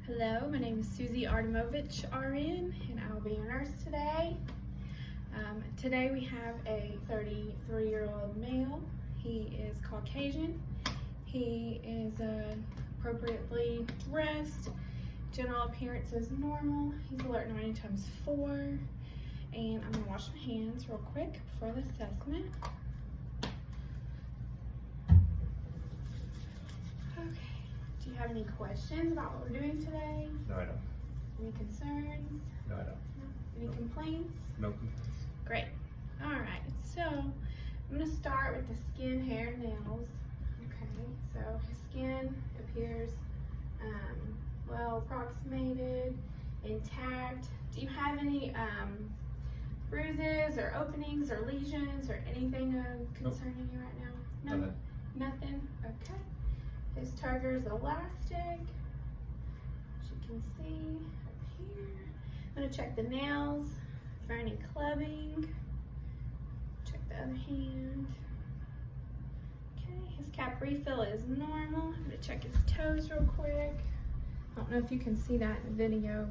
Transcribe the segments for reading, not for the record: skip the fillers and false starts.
Hello, my name is Susie Artemovich, RN, and I'll be your nurse today. Today we have a 33-year-old male. He is Caucasian. He is appropriately dressed. General appearance is normal. He's alert 90x4. And I'm gonna wash my hands real quick before the assessment. Okay. Do you have any questions about what we're doing today? No, I don't. Any concerns? No, I don't. Any complaints? No complaints. Great. All right. So I'm gonna start with the skin, hair, nails. Okay. So his skin appears well approximated, intact. Do you have any bruises or openings or lesions or anything concerning you right now? No. Nothing. Okay. His turgor is elastic, as you can see up here. I'm going to check the nails for any clubbing. Check the other hand. Okay, his cap refill is normal. I'm going to check his toes real quick. I don't know if you can see that in the video.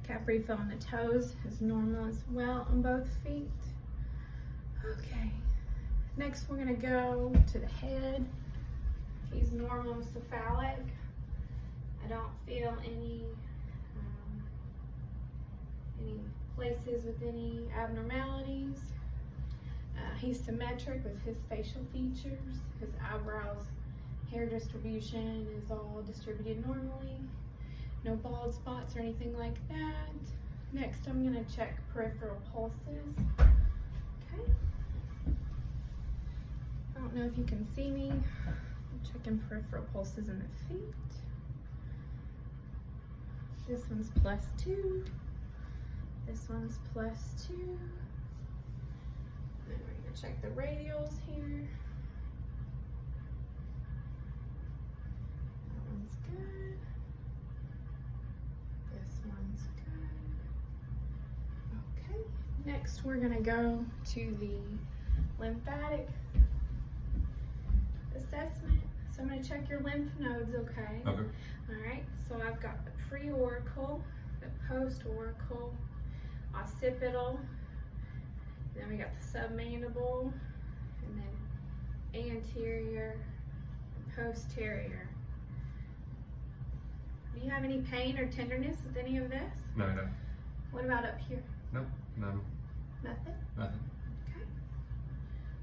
Cap refill on the toes is normal as well on both feet. Okay, next we're going to go to the head. He's normal cephalic. I don't feel any places with any abnormalities. He's symmetric with his facial features. His eyebrows, hair distribution is all distributed normally. No bald spots or anything like that. Next, I'm going to check peripheral pulses. Okay. I don't know if you can see me. Checking peripheral pulses in the feet. This one's +2. This one's +2. And then we're going to check the radials here. That one's good. This one's good. Okay. Next, we're going to go to the lymphatic assessment. So I'm going to check your lymph nodes, okay? Okay. Alright, so I've got the pre-auricle, the post-auricle, occipital, then we got the submandible, and then anterior, and posterior. Do you have any pain or tenderness with any of this? No, I don't. What about up here? No, none. Nothing? Nothing. Okay.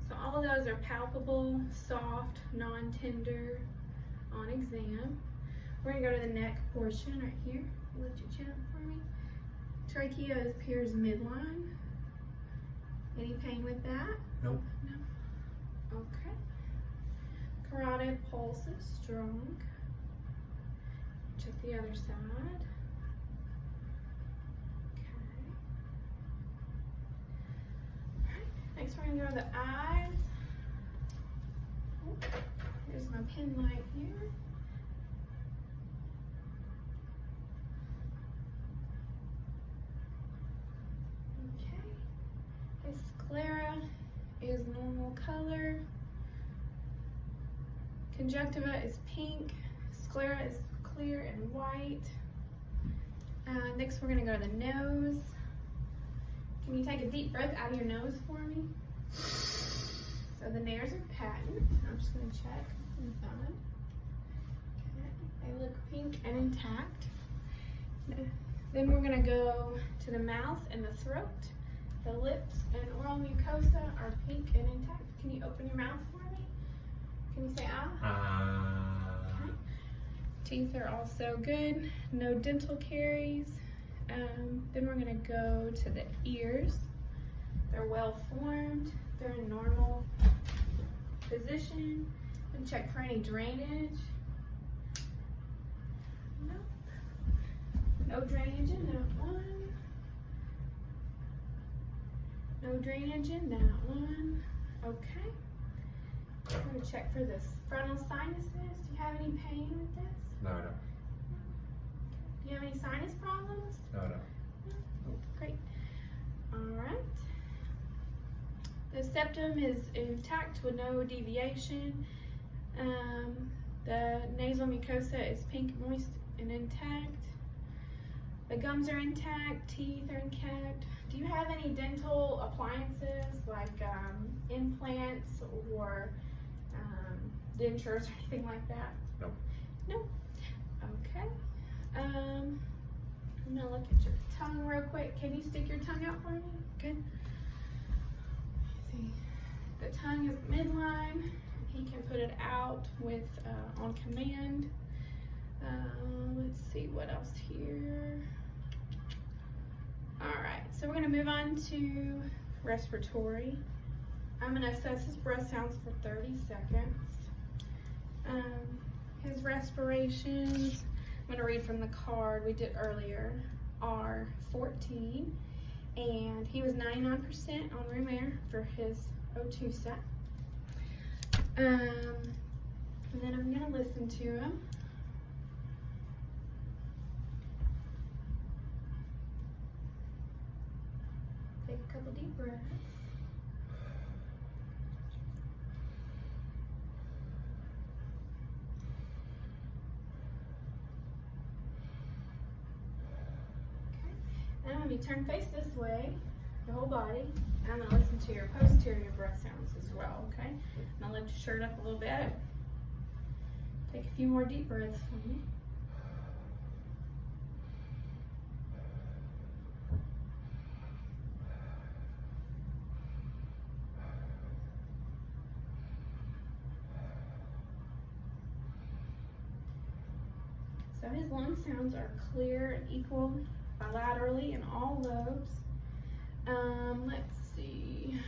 So all of those are palpable, soft, non-tender on exam. We're gonna go to the neck portion right here. Lift your chin up for me. Trachea appears midline. Any pain with that? Nope. No. Okay. Carotid pulse is strong. Check the other side. Okay. Alright, next we're gonna go to the eyes. Oh, here's my pen light here. Okay. His sclera is normal color. Conjunctiva is pink. Sclera is clear and white. Next we're gonna go to the nose. Can you take a deep breath out of your nose for me? So the nares are patent. I'm just gonna check inside. Okay, they look pink and intact. Then we're gonna go to the mouth and the throat. The lips and oral mucosa are pink and intact. Can you open your mouth for me? Can you say ah? Okay. Teeth are also good. No dental caries. Then we're gonna go to the ears. They're well formed. They're in normal position. And check for any drainage. Nope. No drainage in that one. No drainage in that one. Okay. We're gonna check for this frontal sinuses. Do you have any pain with this? No, I don't. Do you have any sinus problems? No, I don't. No? Great. All right. The septum is intact with no deviation. The nasal mucosa is pink, moist, and intact. The gums are intact, teeth are intact. Do you have any dental appliances like implants or dentures or anything like that? No. No? Okay. I'm gonna look at your tongue real quick. Can you stick your tongue out for me? Good. See, the tongue is midline. He can put it out with on command. Let's see what else here. All right, so we're gonna move on to respiratory. I'm gonna assess his breath sounds for 30 seconds. His respirations, I'm gonna read from the card we did earlier, are 14, and he was 99% on room air for his O2 set. And then I'm gonna listen to him. Take a couple deep breaths. And when you turn face this way, the whole body, and I'm going to listen to your posterior breath sounds as well, okay? I'm going to lift your shirt up a little bit. Take a few more deep breaths for me. So his lung sounds are clear and equal bilaterally in all lobes. Let's see.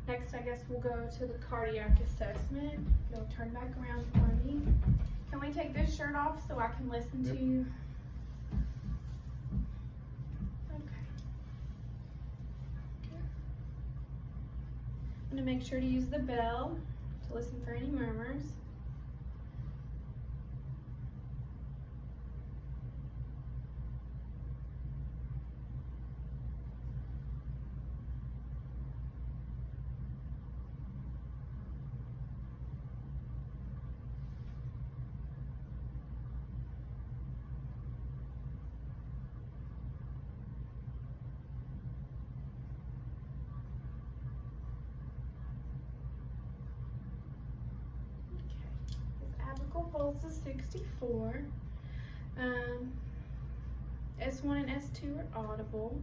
Next, I guess we'll go to the cardiac assessment. You'll turn back around for me. Can we take this shirt off so I can listen to you? Okay. I'm gonna make sure to use the bell to listen for any murmurs. Pulse is 64. S1 and S2 are audible.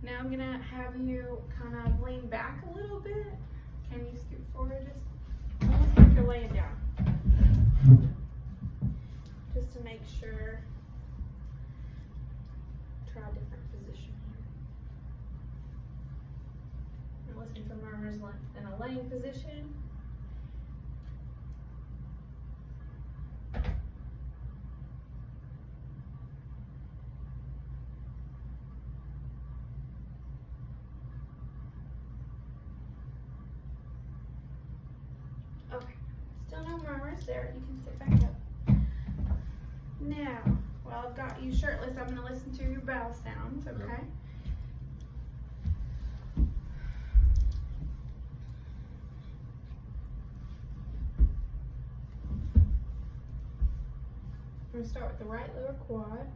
Now I'm gonna have you kind of lean back a little bit. Can you scoot forward just almost like you're laying down? Just to make sure. Try a different position here. And listen for murmurs in a laying position. Okay, still no murmurs there. You can sit back up. Now, while I've got you shirtless, I'm going to listen to your bowel sounds, okay? Yep. I'm going to start with the right lower quad.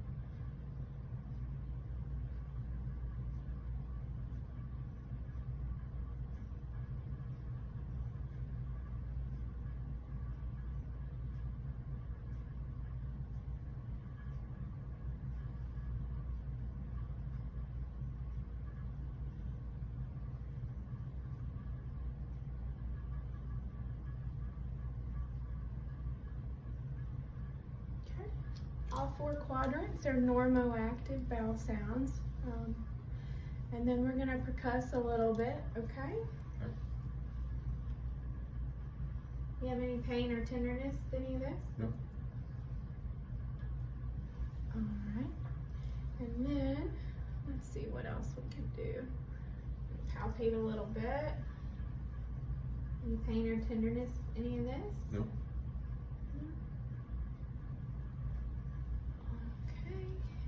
All four quadrants are normoactive bowel sounds. And then we're going to percuss a little bit, okay? Yep. You have any pain or tenderness with any of this? No. Alright. And then, let's see what else we can do. Palpate a little bit. Any pain or tenderness with any of this? No.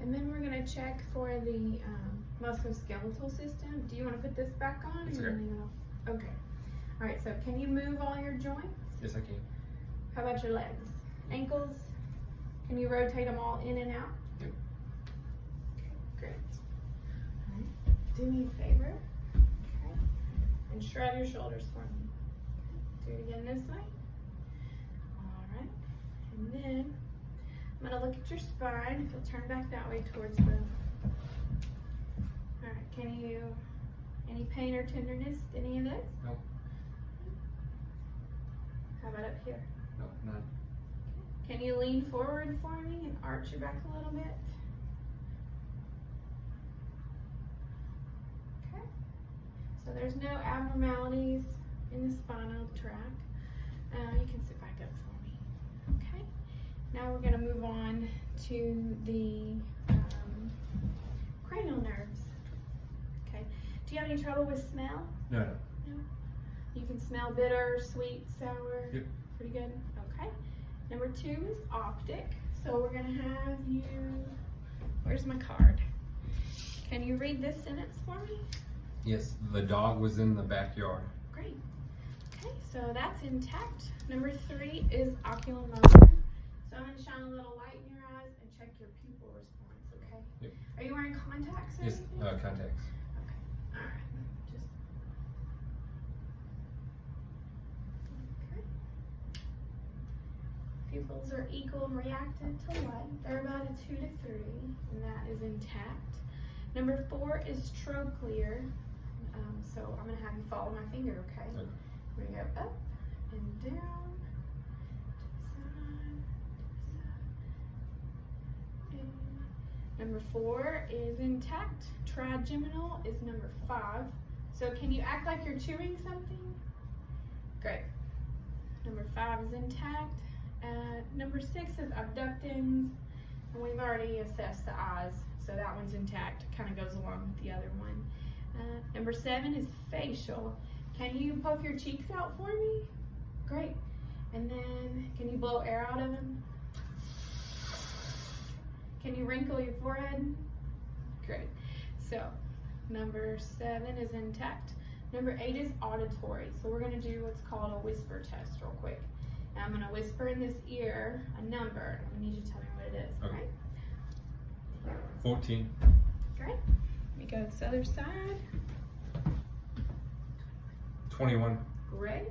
And then we're going to check for the musculoskeletal system. Do you want to put this back on? It's or okay. leave it off? Okay. All right, so can you move all your joints? Yes, I can. How about your legs? Ankles? Can you rotate them all in and out? Yep. Okay, great. All right. Do me a favor. Okay. And shrug your shoulders for me. Do it again this way. All right. And then I'm going to look at your spine. If you'll turn back that way towards the... All right. Can you... Any pain or tenderness? Any of this? Nope. How about up here? Nope, none. Can you lean forward for me and arch your back a little bit? Okay. So there's no abnormalities in the spinal tract. You can sit back up for me. Okay. Now we're going to move on to the cranial nerves. Okay. Do you have any trouble with smell? No. No. You can smell bitter, sweet, sour. Yep. Pretty good. Okay. Number 2 is optic. So we're gonna have you, where's my card? Can you read this sentence for me? Yes, the dog was in the backyard. Great. Okay, so that's intact. Number 3 is oculomotor. So I'm gonna shine a little light in your eyes and check your pupil response, okay? Yep. Are you wearing contacts or Yes, anything? contacts. Okay, all right. Just okay. Pupils are equal and reactive to light. They're about a 2 to 3, and that is intact. Number 4 is trochlear. So I'm gonna have you follow my finger, okay? Okay. We're gonna go up and down, to the side, and number 4 is intact. Trigeminal is number 5. So can you act like you're chewing something? Great. Number 5 is intact. Number 6 is abductans, and we've already assessed the eyes, so that one's intact. Kind of goes along with the other one. Number 7 is facial. Can you puff your cheeks out for me? Great. And then, can you blow air out of them? Can you wrinkle your forehead? Great. So, number 7 is intact. Number 8 is auditory. So we're gonna do what's called a whisper test real quick. And I'm gonna whisper in this ear a number. I need you to tell me what it is, Okay. right? 14. Great. Let me go to this other side. 21. Great.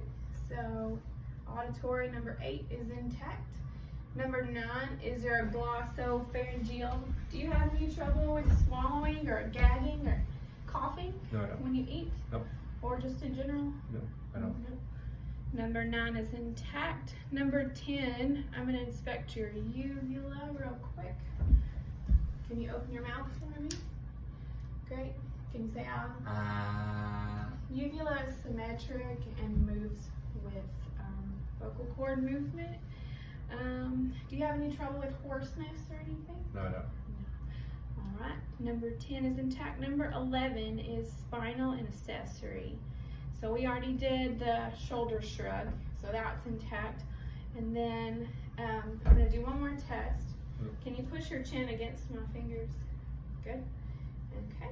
So auditory number 8 is intact. Number 9 is your glossopharyngeal. Do you have any trouble with swallowing or gagging or coughing No, I don't. when you eat? Nope. Or just in general? No, I don't. Nope. Number 9 is intact. Number 10, I'm going to inspect your uvula real quick. Can you open your mouth for me? Great. Can you say ah? Uvula is symmetric and moves with vocal cord movement. Do you have any trouble with hoarseness or anything? No, I don't. All right. Number 10 is intact. Number 11 is spinal and accessory. So we already did the shoulder shrug, so that's intact. And then I'm going to do one more test. Can you push your chin against my fingers? Good. Okay.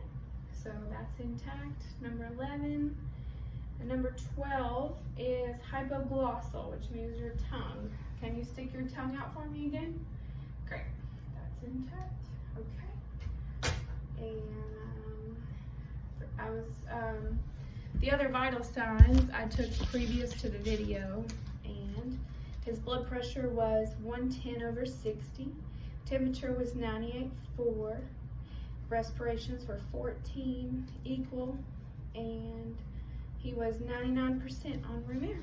So that's intact. Number 11. And number 12 is hypoglossal, which means your tongue. Can you stick your tongue out for me again? Great. That's intact. Okay. And I was the other vital signs I took previous to the video, and his blood pressure was 110/60. Temperature was 98.4. Respirations were 14 equal, and he was 99% on room air.